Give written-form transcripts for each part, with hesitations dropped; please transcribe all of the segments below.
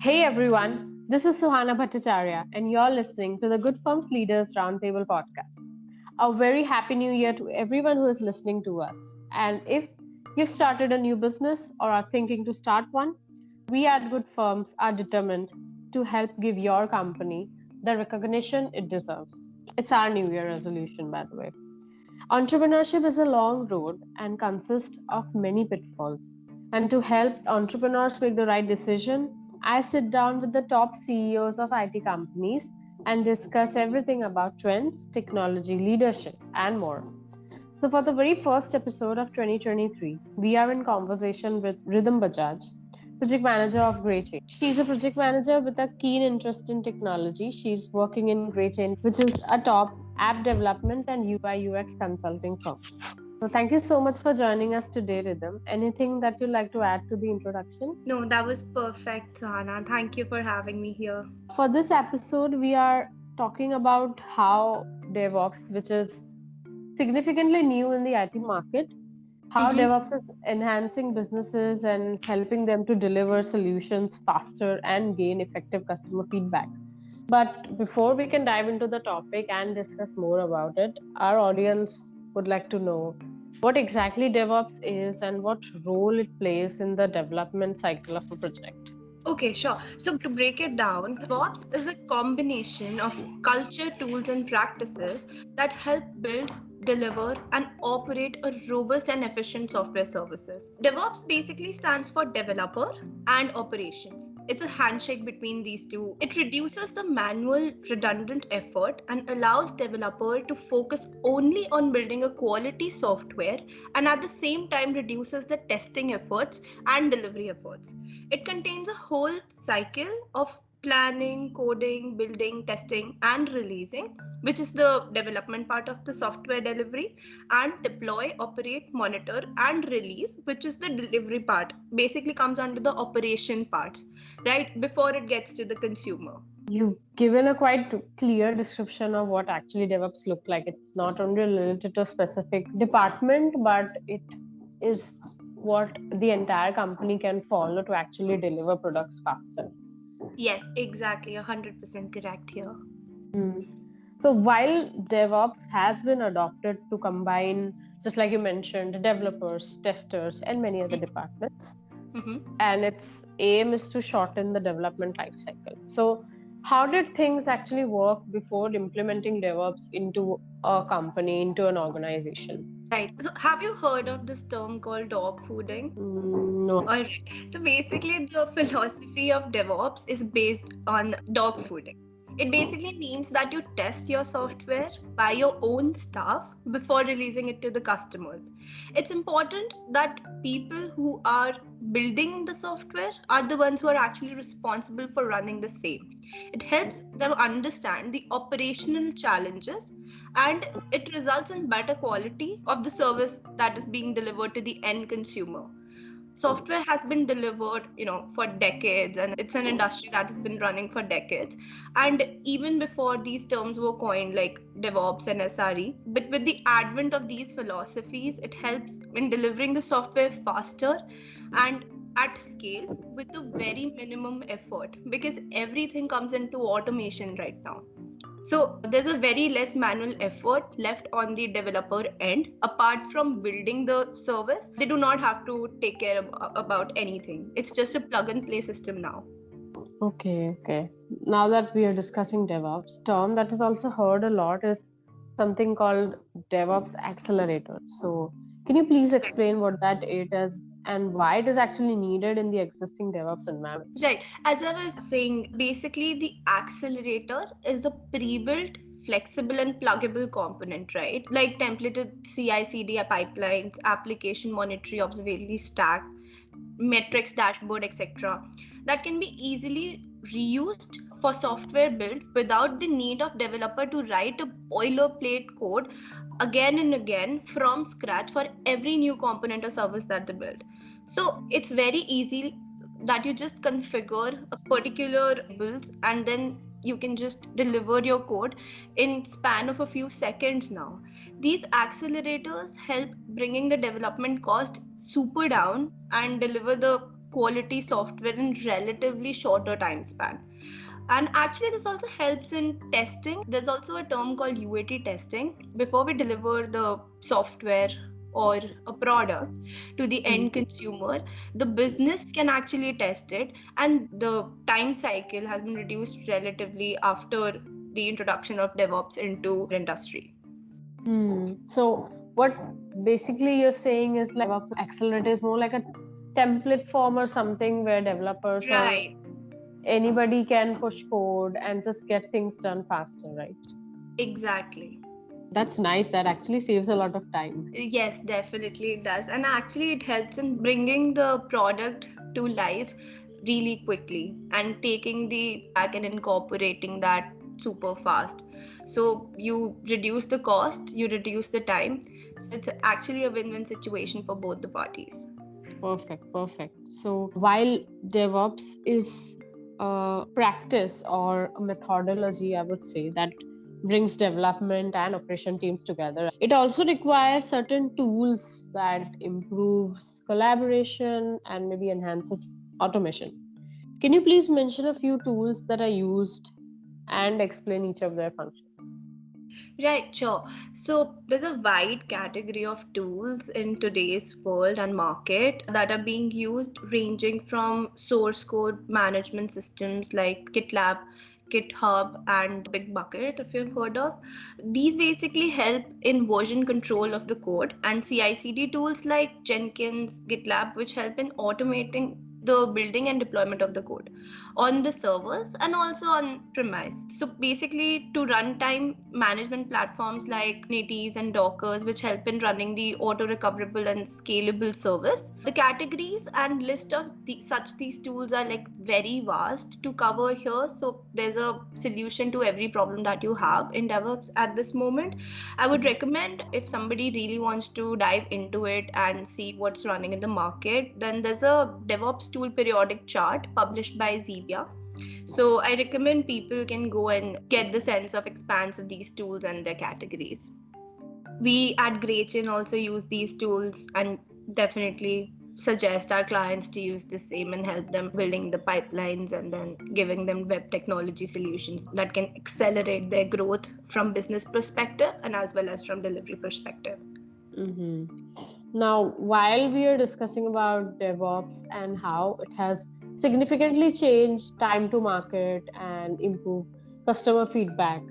Hey everyone, this is Suhana Bhattacharya, and you're listening to the Goodfirms Leaders Roundtable podcast. A very happy new year to everyone who is listening to us. And if you've started a new business or are thinking to start one, we at Goodfirms are determined to help give your company the recognition it deserves. It's our new year resolution, by the way. Entrepreneurship is a long road and consists of many pitfalls. And to help entrepreneurs make the right decision, I sit down with the top CEOs of IT companies and discuss everything about trends, technology, leadership, and more. So, for the very first episode of 2023, we are in conversation with Rhythm Bajaj, project manager of Grey Change. She's a project manager with a keen interest in technology. She's working in Grey Change, which is a top app development and UI UX consulting firm. So, thank you so much for joining us today, Rhythm. Anything that you'd like to add to the introduction? No, that was perfect, Sahana. Thank you for having me here. For this episode, we are talking about how DevOps, which is significantly new in the IT market, how DevOps is enhancing businesses and helping them to deliver solutions faster and gain effective customer feedback. But before we can dive into the topic and discuss more about it, our audience would like to know what exactly DevOps is and what role it plays in the development cycle of a project. Okay, sure. So to break it down, DevOps is a combination of culture, tools, and practices that help build, deliver, and operate a robust and efficient software services. DevOps basically stands for developer and operations. It's a handshake between these two. It reduces the manual, redundant effort and allows developer to focus only on building a quality software and at the same time reduces the testing efforts and delivery efforts. It contains a whole cycle of planning, coding, building, testing, and releasing, which is the development part of the software delivery, and deploy, operate, monitor, and release, which is the delivery part. Basically comes under the operation parts, right? Before it gets to the consumer. You've given a quite clear description of what actually DevOps look like. It's not only related to a specific department, but it is what the entire company can follow to actually deliver products faster. Yes, exactly. 100% correct here. So while DevOps has been adopted to combine, just like you mentioned, developers, testers, and many other departments, and its aim is to shorten the development lifecycle. So how did things actually work before implementing DevOps into a company, into an organization? Right. So have you heard of this term called dog fooding? No. All right. So basically, the philosophy of DevOps is based on dog fooding. It basically means that you test your software by your own staff before releasing it to the customers. It's important that people who are building the software are the ones who are actually responsible for running the same. It helps them understand the operational challenges and it results in better quality of the service that is being delivered to the end consumer. Software has been delivered for decades, and it's an industry that has been running for decades, and even before these terms were coined like DevOps and SRE. But with the advent of these philosophies, it helps in delivering the software faster and at scale with a very minimum effort, because everything comes into automation right now. So there's a very less manual effort left on the developer end. Apart from building the service, they do not have to take care about anything. It's just a plug and play system now. Okay. Now that we are discussing DevOps, term that is also heard a lot is something called DevOps Accelerator. So can you please explain what that it is and why it is actually needed in the existing DevOps environment? Right. As I was saying, basically the accelerator is a pre-built, flexible and pluggable component, right? Like templated CI/CD pipelines, application monitoring observability stack, metrics dashboard, etc. that can be easily reused for software build without the need of developer to write a boilerplate code again and again from scratch for every new component or service that they build. So it's very easy that you just configure a particular builds and then you can just deliver your code in span of a few seconds now. These accelerators help bringing the development cost super down and deliver the quality software in relatively shorter time span. And actually, this also helps in testing. There's also a term called UAT testing. Before we deliver the software or a product to the end consumer, the business can actually test it, and the time cycle has been reduced relatively after the introduction of DevOps into industry. So what basically you're saying is like DevOps Accelerator is more like a template form or something where developers or Right. anybody can push code and just get things done faster, right? Exactly. That's nice. That actually saves a lot of time. Yes, definitely it does. And actually, it helps in bringing the product to life really quickly and taking the back and incorporating that super fast. So you reduce the cost, you reduce the time. So it's actually a win-win situation for both the parties. Perfect, perfect. So while DevOps is a practice or a methodology, I would say, that brings development and operation teams together, it also requires certain tools that improves collaboration and maybe enhances automation. Can you please mention a few tools that are used and explain each of their functions? Right, sure. So there's a wide category of tools in today's world and market that are being used, ranging from source code management systems like GitLab, GitHub, and BigBucket, if you've heard of. These basically help in version control of the code, and CI/CD tools like Jenkins, GitLab, which help in automating the building and deployment of the code on the servers and also on premise. So basically, to runtime management platforms like Kubernetes and Dockers, which help in running the auto recoverable and scalable service. The categories and list of these tools are like very vast to cover here. So there's a solution to every problem that you have in DevOps at this moment. I would recommend, if somebody really wants to dive into it and see what's running in the market, then there's a DevOps Tool Periodic Chart published by Xebia. So I recommend people can go and get the sense of expanse of these tools and their categories. We at Gretchen also use these tools and definitely suggest our clients to use the same and help them building the pipelines and then giving them web technology solutions that can accelerate their growth from business perspective and as well as from delivery perspective. Now, while we are discussing about DevOps and how it has significantly changed time to market and improved customer feedback,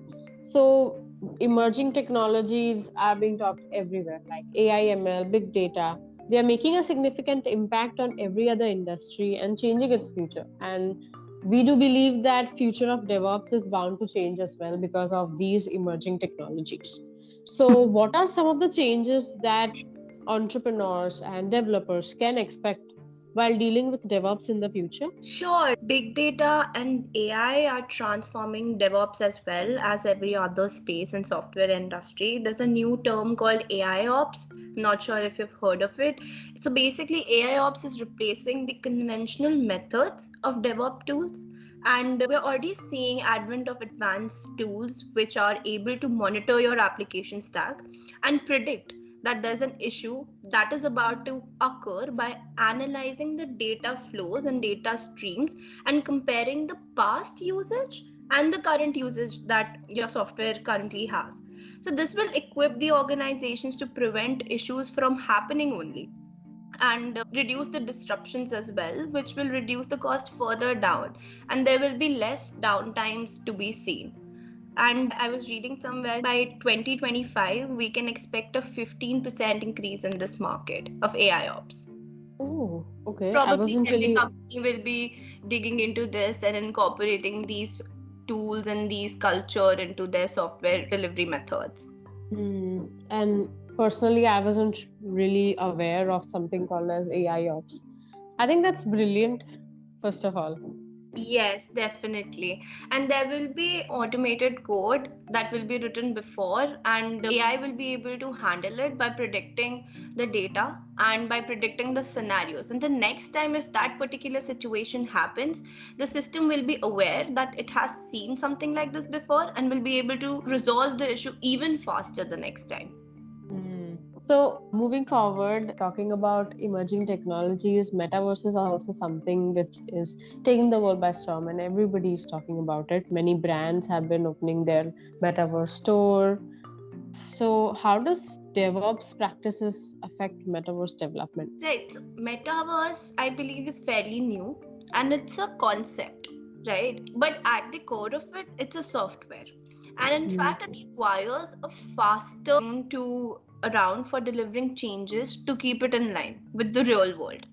so emerging technologies are being talked everywhere, like AI, ML, big data. They are making a significant impact on every other industry and changing its future. And we do believe that future of DevOps is bound to change as well because of these emerging technologies. So, what are some of the changes that entrepreneurs and developers can expect while dealing with DevOps in the future? Sure, big data and AI are transforming DevOps as well as every other space in software industry. There's a new term called AI ops. Not sure if you've heard of it. So basically, AI ops is replacing the conventional methods of DevOps tools. And we're already seeing advent of advanced tools which are able to monitor your application stack and predict that there's an issue that is about to occur by analyzing the data flows and data streams and comparing the past usage and the current usage that your software currently has. So this will equip the organizations to prevent issues from happening only and reduce the disruptions as well, which will reduce the cost further down, and there will be less downtimes to be seen. And I was reading somewhere by 2025, we can expect a 15% increase in this market of AI ops. Oh, okay. I Probably wasn't every really. company will be digging into this and incorporating these tools and these culture into their software delivery methods. And personally, I wasn't really aware of something called as AI ops. I think that's brilliant, first of all. Yes, definitely. And there will be automated code that will be written before, and AI will be able to handle it by predicting the data and by predicting the scenarios. And the next time, if that particular situation happens, the system will be aware that it has seen something like this before and will be able to resolve the issue even faster the next time. So, moving forward, talking about emerging technologies, metaverse is also something which is taking the world by storm, and everybody is talking about it. Many brands have been opening their metaverse store. So, how does DevOps practices affect metaverse development? Right. So metaverse, I believe, is fairly new and it's a concept, right? But at the core of it, it's a software. And in fact, it requires a faster to around for delivering changes to keep it in line with the real world,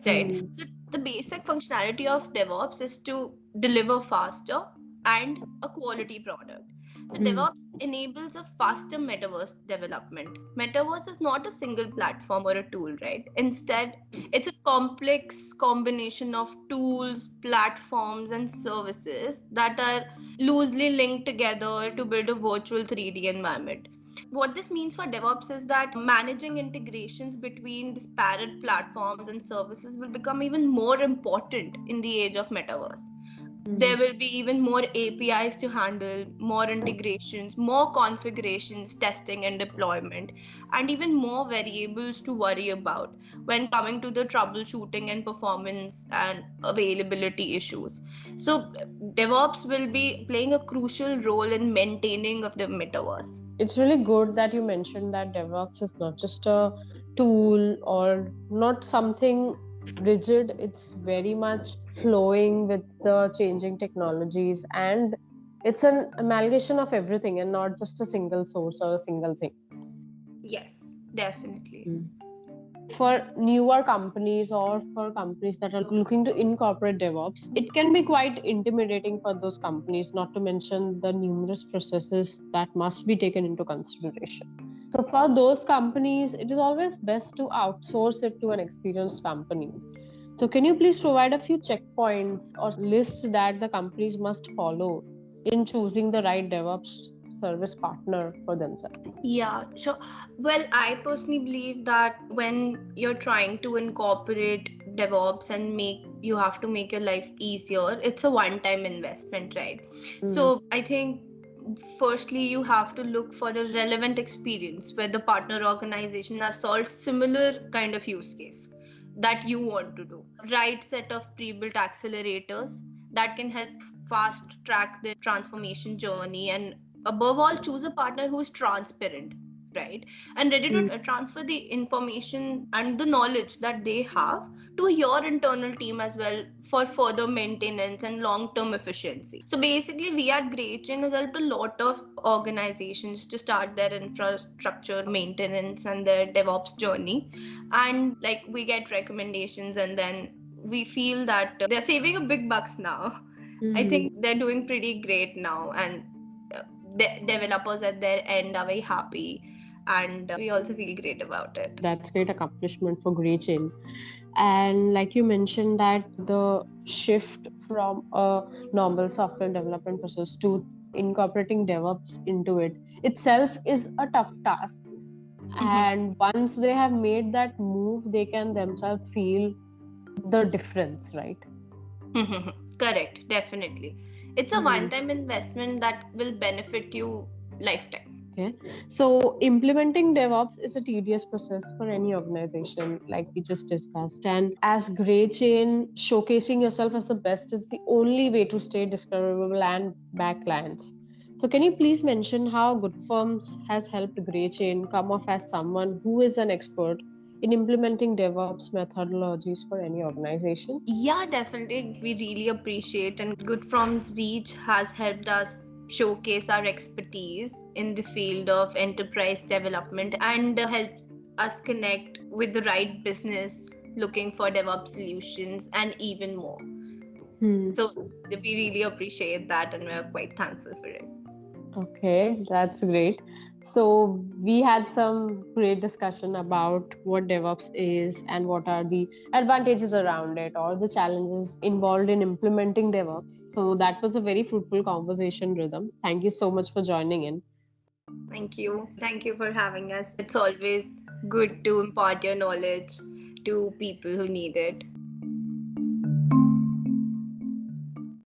right? Hmm. The basic functionality of DevOps is to deliver faster and a quality product. So Hmm. DevOps enables a faster metaverse development. Metaverse is not a single platform or a tool, right? Instead, it's a complex combination of tools, platforms, and services that are loosely linked together to build a virtual 3D environment. What this means for DevOps is that managing integrations between disparate platforms and services will become even more important in the age of metaverse. There will be even more APIs to handle, more integrations, more configurations, testing, and deployment, and even more variables to worry about when coming to the troubleshooting and performance and availability issues. So, DevOps will be playing a crucial role in maintaining of the metaverse. It's really good that you mentioned that DevOps is not just a tool or not something rigid. It's very much flowing with the changing technologies, and it's an amalgamation of everything and not just a single source or a single thing. Yes, definitely. Mm. For newer companies or for companies that are looking to incorporate DevOps, it can be quite intimidating for those companies, not to mention the numerous processes that must be taken into consideration. So, for those companies, it is always best to outsource it to an experienced company. So, can you please provide a few checkpoints or lists that the companies must follow in choosing the right DevOps service partner for themselves? Yeah, sure. Well, I personally believe that when you're trying to incorporate DevOps and you have to make your life easier, it's a one-time investment, right? Mm. So I think firstly you have to look for a relevant experience where the partner organization has solved similar kind of use case that you want to do. Right set of pre-built accelerators that can help fast track the transformation journey, and above all choose a partner who is transparent, right, and ready to transfer the information and the knowledge that they have to your internal team as well for further maintenance and long-term efficiency. So basically we at GreatChain has helped a lot of organizations to start their infrastructure maintenance and their DevOps journey, and like we get recommendations and then we feel that they're saving a big bucks now. I Mhm. think they're doing pretty great now, and the developers at their end are very happy, and we also feel great about it. That's great accomplishment for GreatChain. And like you mentioned that the shift from a normal software development process to incorporating DevOps into it itself is a tough task. And once they have made that move, they can themselves feel the difference, right? Correct, definitely. It's a Hmm. one-time investment that will benefit you lifetime. Okay. So implementing DevOps is a tedious process for any organization, like we just discussed. And as GreatChain, showcasing yourself as the best is the only way to stay discoverable and back clients. So can you please mention how GoodFirms has helped GreatChain come off as someone who is an expert in implementing DevOps methodologies for any organization? Yeah, definitely. We really appreciate, and Goodfirms Reach has helped us showcase our expertise in the field of enterprise development and help us connect with the right business looking for DevOps solutions and even more. Hmm. So we really appreciate that and we're quite thankful for it. Okay, that's great. So we had some great discussion about what DevOps is and what are the advantages around it or the challenges involved in implementing DevOps. So that was a very fruitful conversation, Rhythm. Thank you so much for joining in. Thank you. Thank you for having us. It's always good to impart your knowledge to people who need it.